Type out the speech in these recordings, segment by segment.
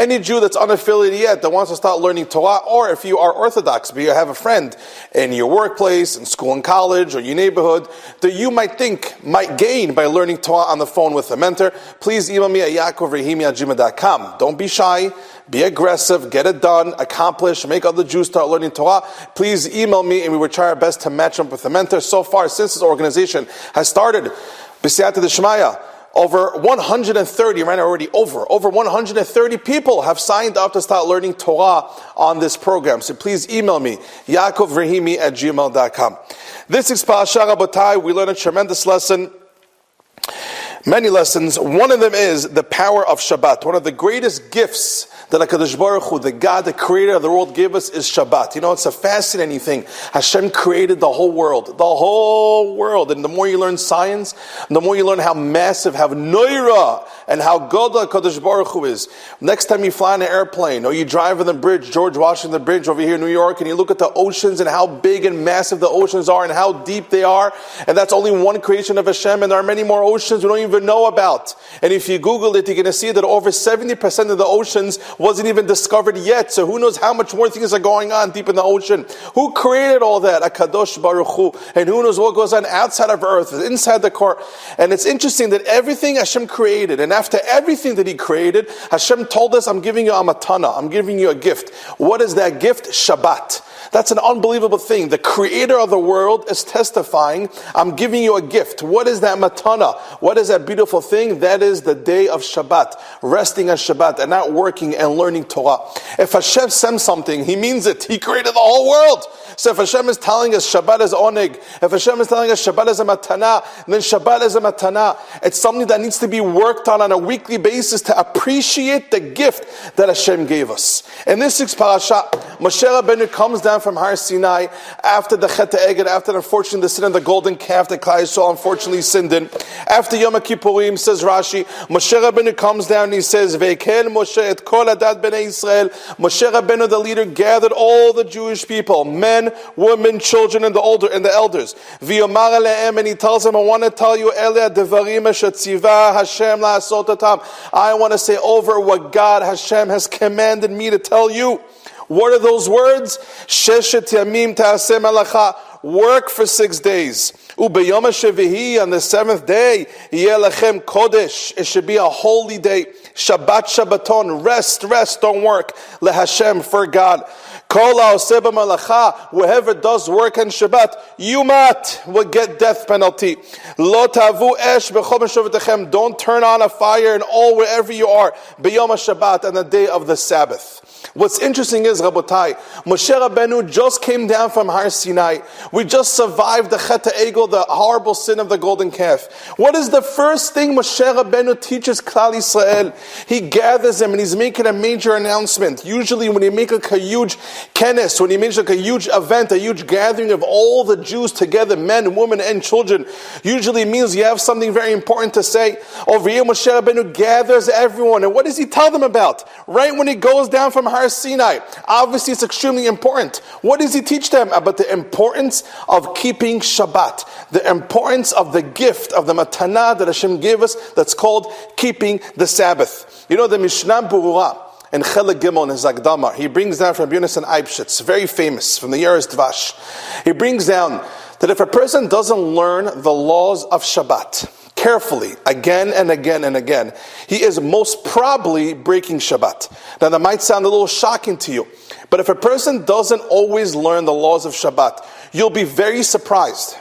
Any Jew that's unaffiliated yet that wants to start learning Torah, or if you are Orthodox, but you have a friend in your workplace, in school and college, or your neighborhood, that you might gain by learning Torah on the phone with a mentor, please email me at yaakovrahimi@gmail.com. Don't be shy. Be aggressive, get it done, accomplish, make other Jews start learning Torah. Please email me and we will try our best to match up with a mentor. So far, since this organization has started, B'siyata D'Shmaya, over 130, right, already over 130 people have signed up to start learning Torah on this program. So please email me, yaakovrahimi@gmail.com. This is Parashat Rabotai. We learn a tremendous lesson. Many lessons. One of them is the power of Shabbat. One of the greatest gifts that HaKadosh Baruch Hu, the God, the creator of the world, gave us is Shabbat. You know, it's a fascinating thing. Hashem created the whole world. The whole world. And the more you learn science, the more you learn how massive, how noira, and how Godel HaKadosh Baruch Hu is. Next time you fly on an airplane, or you drive on the bridge, George Washington Bridge over here in New York, and you look at the oceans and how big and massive the oceans are and how deep they are, and that's only one creation of Hashem, and there are many more oceans we don't even know about. And if you Google it, you're going to see that over 70% of the oceans wasn't even discovered yet. So who knows how much more things are going on deep in the ocean? Who created all that? HaKadosh Baruch Hu. And who knows what goes on outside of earth, inside the core. And it's interesting that everything Hashem created, and after everything that He created, Hashem told us, I'm giving you a matana, I'm giving you a gift. What is that gift? Shabbat. That's an unbelievable thing. The creator of the world is testifying, I'm giving you a gift. What is that matana? What is that beautiful thing? That is the day of Shabbat. Resting on Shabbat and not working and learning Torah. If Hashem sends something, He means it. He created the whole world. So if Hashem is telling us Shabbat is oneg, if Hashem is telling us Shabbat is a matana, then Shabbat is a matana. It's something that needs to be worked on a weekly basis to appreciate the gift that Hashem gave us. In this sixth parasha, Moshe Rabbeinu comes down from Har Sinai after the Chet HaEged, after unfortunately the sin of the golden calf that Klal Yisrael unfortunately sinned in. After Yom Kippurim, says Rashi, Moshe Rabbeinu comes down and he says, Ve'kel Moshe et kol adat bnei Yisrael. Moshe Rabbeinu, the leader, gathered all the Jewish people, men, women, children, and the elders. V'yomar alehem, and he tells them, I want to tell you, Eleh devarim shetziva Hashem la'asot otam. I want to say over what God Hashem has commanded me to tell you. What are those words? Sheshet yamim ta'aseh malacha. Work for 6 days. Ubeyom hashevihi, on the 7th day, yeh lechem kodesh. It should be a holy day. Shabbat Shabbaton. Rest, don't work. LeHashem, for God. Kol ha'oseh b'malacha. Whoever does work on Shabbat, yumat, will get death penalty. Lo tavu esh b'chol meshovetechem. Don't turn on a fire in all wherever you are. B'yom Shabbat, on the day of the Sabbath. What's interesting is, Rabotai, Moshe Rabbeinu just came down from Har Sinai. We just survived the Chet HaEgel, the horrible sin of the golden calf. What is the first thing Moshe Rabbeinu teaches Klal Yisrael? He gathers them and he's making a major announcement. Usually when you make like a huge kenes, when you make like a huge event, a huge gathering of all the Jews together, men, women, and children, usually means you have something very important to say. Over here, Moshe Rabbeinu gathers everyone. And what does he tell them about? Right when he goes down from Har Sinai. Obviously, it's extremely important. What does he teach them? About the importance of keeping Shabbat. The importance of the gift of the matana that Hashem gave us that's called keeping the Sabbath. You know, the Mishnah Berurah and Chelik Gimel in his Akdama, he brings down from Yonasan Eibshitz, very famous, from the Yeres Dvash. He brings down that if a person doesn't learn the laws of Shabbat carefully, again and again and again, he is most probably breaking Shabbat. Now that might sound a little shocking to you, but if a person doesn't always learn the laws of Shabbat, you'll be very surprised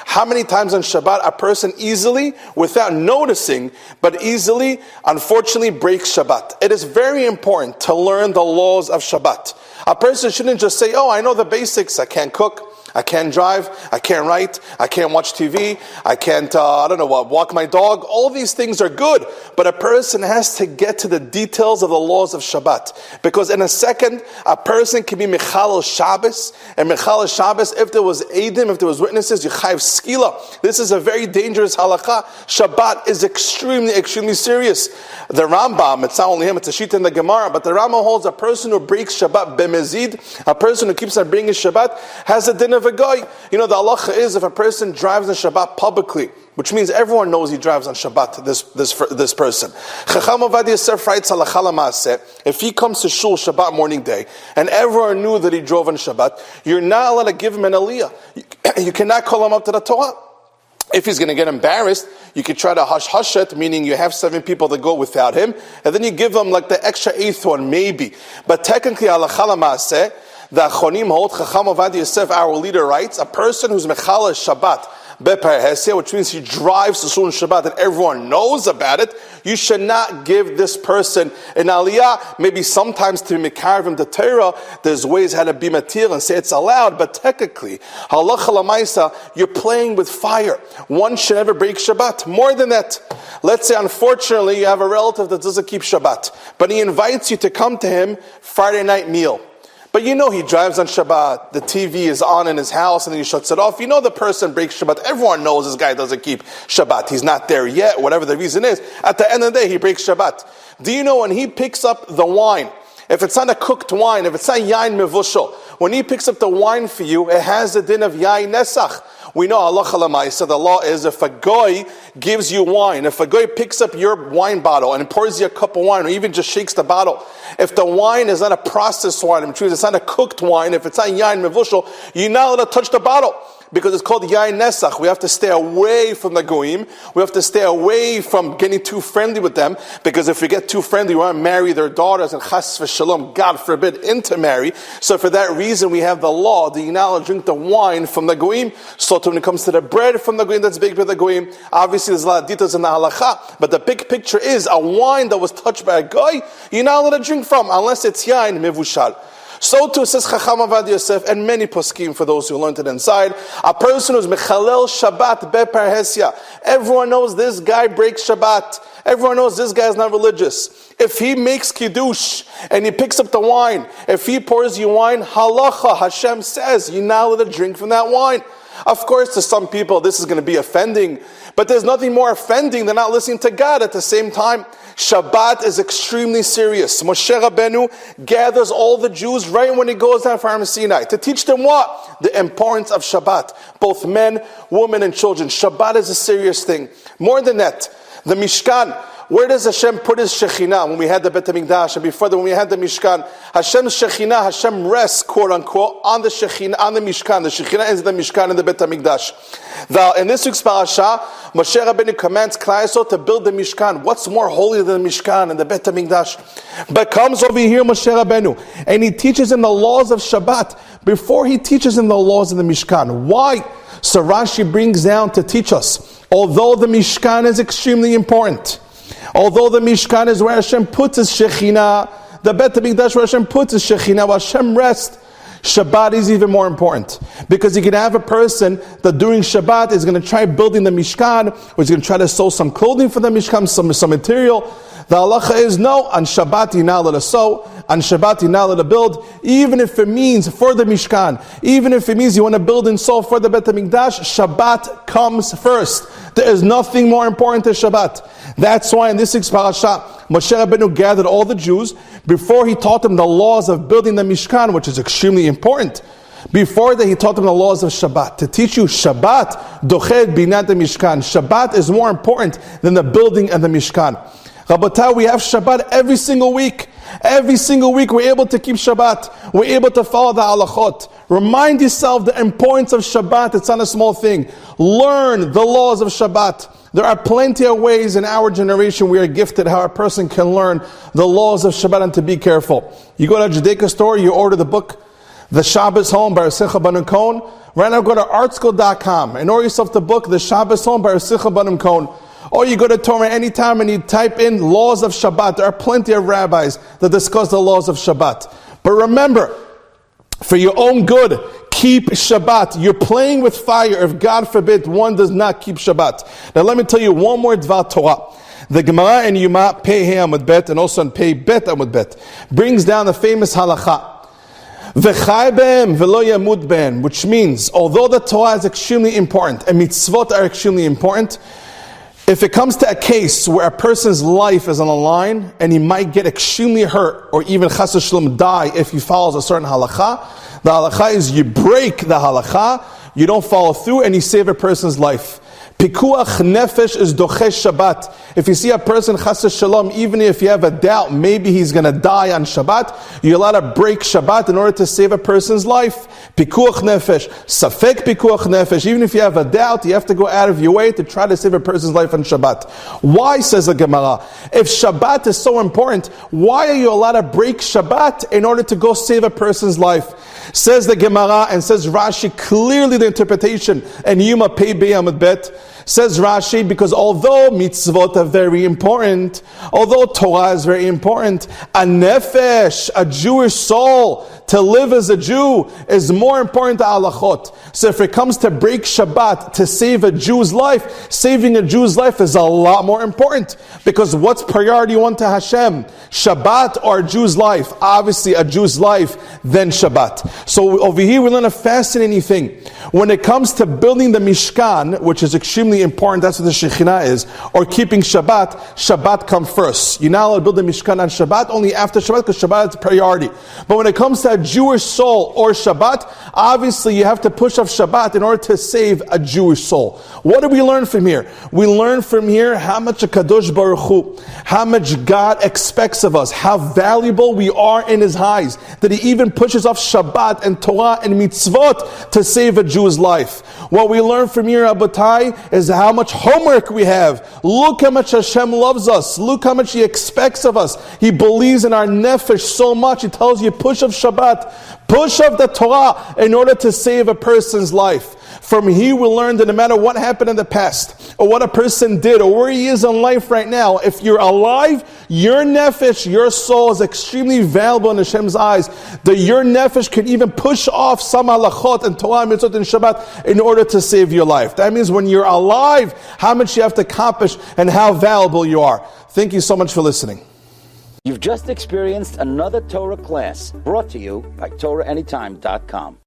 how many times on Shabbat a person easily, without noticing, but easily, unfortunately breaks Shabbat. It is very important to learn the laws of Shabbat. A person shouldn't just say, I know the basics, I can't cook, I can't drive, I can't write, I can't watch TV, I can't, walk my dog. All these things are good, but a person has to get to the details of the laws of Shabbat. Because in a second, a person can be Mechalel Shabbos, and Mechalel Shabbos, if there was Eidim, if there was witnesses, you chayiv skila. This is a very dangerous halakha. Shabbat is extremely, extremely serious. The Rambam, it's not only him, it's a shita in the Gemara, but the Rambam holds a person who breaks Shabbat b'mezid, a person who keeps on bringing Shabbat, has a din of of a guy. You know, the halacha is if a person drives on Shabbat publicly, which means everyone knows he drives on Shabbat, this person. Chacham Ovadia Yosef writes halacha l'maaseh, if he comes to shul Shabbat morning day, and everyone knew that he drove on Shabbat, you're not allowed to give him an aliyah. You cannot call him up to the Torah. If he's going to get embarrassed, you could try to hush it, meaning you have 7 people that go without him, and then you give them like the extra 8th one, maybe. But technically, halacha l'maaseh, the Achonim hold, Chacham Ovadia Yosef, our leader, writes, a person who's mechala Shabbat, which means he drives to shul on Shabbat and everyone knows about it, you should not give this person an aliyah. Maybe sometimes to mekarv him the Torah, there's ways how to be matir and say it's allowed, but technically, halacha l'maisa, you're playing with fire. One should never break Shabbat. More than that, let's say unfortunately you have a relative that doesn't keep Shabbat, but he invites you to come to him Friday night meal. But you know he drives on Shabbat, the TV is on in his house, and then he shuts it off. You know the person breaks Shabbat. Everyone knows this guy doesn't keep Shabbat. He's not there yet, whatever the reason is. At the end of the day, he breaks Shabbat. Do you know when he picks up the wine, if it's not a cooked wine, if it's not yain mevushal, when he picks up the wine for you, it has the din of yain nesach. We know halacha l'maisa, the law is if a goy gives you wine, if a goy picks up your wine bottle and pours you a cup of wine, or even just shakes the bottle, if the wine is not a processed wine, which means it's not a cooked wine, if it's not yain mevushal, you're not allowed to touch the bottle. Because it's called yain nesach. We have to stay away from the goyim. We have to stay away from getting too friendly with them. Because if we get too friendly, we want to marry their daughters and chas v'shalom, God forbid, intermarry. So for that reason, we have the law that you're not allowed to drink the wine from the goyim. So when it comes to the bread from the goyim, that's big for the goyim. Obviously, there's a lot of details in the halacha. But the big picture is a wine that was touched by a guy, you're not allowed to drink from unless it's yain mevushal. So too says Chacham Ovadia Yosef and many poskim for those who learned it inside. A person who's mechalel Shabbat beparhesia. Everyone knows this guy breaks Shabbat. Everyone knows this guy is not religious. If he makes kiddush and he picks up the wine, if he pours you wine, halacha, Hashem says, you're not allowed to drink from that wine. Of course, to some people this is going to be offending, but there's nothing more offending than not listening to God at the same time. Shabbat is extremely serious. Moshe Rabbeinu gathers all the Jews right when he goes down from Har Sinai to teach them what? The importance of Shabbat. Both men, women, and children. Shabbat is a serious thing. More than that, the Mishkan. Where does Hashem put His Shekhinah when we had the Bet HaMikdash and before that when we had the Mishkan? Hashem's Shekhinah, Hashem rests, quote unquote, on the Shekhinah, on the Mishkan. The Shekhinah is the Mishkan and the Bet HaMikdash. In this week's parasha, Moshe Rabbeinu commands Klal Yisrael to build the Mishkan. What's more holy than the Mishkan and the Bet HaMikdash? But comes over here Moshe Rabbeinu and he teaches him the laws of Shabbat before he teaches him the laws of the Mishkan. Why? So Rashi brings down to teach us, although the Mishkan is extremely important, although the Mishkan is where Hashem puts His Shekhinah, the Bet HaMikdash where Hashem puts His Shekhinah, where Hashem rests, Shabbat is even more important. Because you can have a person that during Shabbat is going to try building the Mishkan, or he's going to try to sew some clothing for the Mishkan, some material. The halacha is no, on Shabbat you're not allowed to sew, on Shabbat you're not allowed to build, even if it means for the Mishkan, even if it means you want to build and sew for the Bet HaMikdash, Shabbat comes first. There is nothing more important than Shabbat. That's why in this week's parasha, Moshe Rabbeinu gathered all the Jews before he taught them the laws of building the Mishkan, which is extremely important. Before that, he taught them the laws of Shabbat. To teach you Shabbat, doched binat the Mishkan. Shabbat is more important than the building of the Mishkan. Rabotai, we have Shabbat every single week. Every single week we're able to keep Shabbat. We're able to follow the halachot. Remind yourself the importance of Shabbat. It's not a small thing. Learn the laws of Shabbat. There are plenty of ways in our generation we are gifted how a person can learn the laws of Shabbat and to be careful. You go to a Judaica store, you order the book, The Shabbos Home by Rav Banim Cohen. Right now go to artschool.com and order yourself the book, The Shabbos Home by Rav Banim Cohen. Or you go to Torah anytime and you type in laws of Shabbat. There are plenty of rabbis that discuss the laws of Shabbat. But remember, for your own good, keep Shabbat. You're playing with fire if, God forbid, one does not keep Shabbat. Now let me tell you one more Dvar Torah. The Gemara in Yuma, Pei He Amud Bet, and also in Pei Bet Amud Bet, brings down the famous halacha. V'chai behem v'lo yamut behem, which means, although the Torah is extremely important, and mitzvot are extremely important, If it comes to a case where a person's life is on the line and he might get extremely hurt or even chas v'shalom die if he follows a certain halakha, the halakha is you break the halakha, you don't follow through, and you save a person's life. Pikuach nefesh is dochesh Shabbat. If you see a person chas v'shalom, even if you have a doubt, maybe he's going to die on Shabbat, you're allowed to break Shabbat in order to save a person's life. Pikuach nefesh, safek pikuach nefesh. Even if you have a doubt, you have to go out of your way to try to save a person's life on Shabbat. Why, says the Gemara? If Shabbat is so important, why are you allowed to break Shabbat in order to go save a person's life? Says the Gemara, and says Rashi, clearly the interpretation, and Yuma Pei B'Yamid Bet, says Rashi, because although mitzvot are very important, although Torah is very important, a nefesh, a Jewish soul, to live as a Jew is more important to halachot. So if it comes to break Shabbat to save a Jew's life, saving a Jew's life is a lot more important. Because what's priority one to Hashem? Shabbat or a Jew's life? Obviously a Jew's life, then Shabbat. So over here we learn a fascinating thing. When it comes to building the Mishkan, which is extremely important, that's what the Shekhinah is, or keeping Shabbat, Shabbat comes first. You're not allowed to build the Mishkan on Shabbat, only after Shabbat, because Shabbat is priority. But when it comes to a Jewish soul or Shabbat, obviously you have to push off Shabbat in order to save a Jewish soul. What do we learn from here? We learn from here how much a Kadosh Baruch Hu, how much God expects of us, how valuable we are in His eyes, that He even pushes off Shabbat and Torah and mitzvot to save a Jew's life. What we learn from here, Abotai, is how much homework we have. Look how much Hashem loves us. Look how much He expects of us. He believes in our nefesh so much. He tells you, push off Shabbat, push off the Torah in order to save a person's life. From here we learn that no matter what happened in the past, or what a person did, or where he is in life right now, if you're alive, your nefesh, your soul is extremely valuable in Hashem's eyes, that your nefesh can even push off some halachot and Torah, mitzvot, and Shabbat in order to save your life. That means when you're alive, how much you have to accomplish and how valuable you are. Thank you so much for listening. You've just experienced another Torah class brought to you by TorahAnytime.com.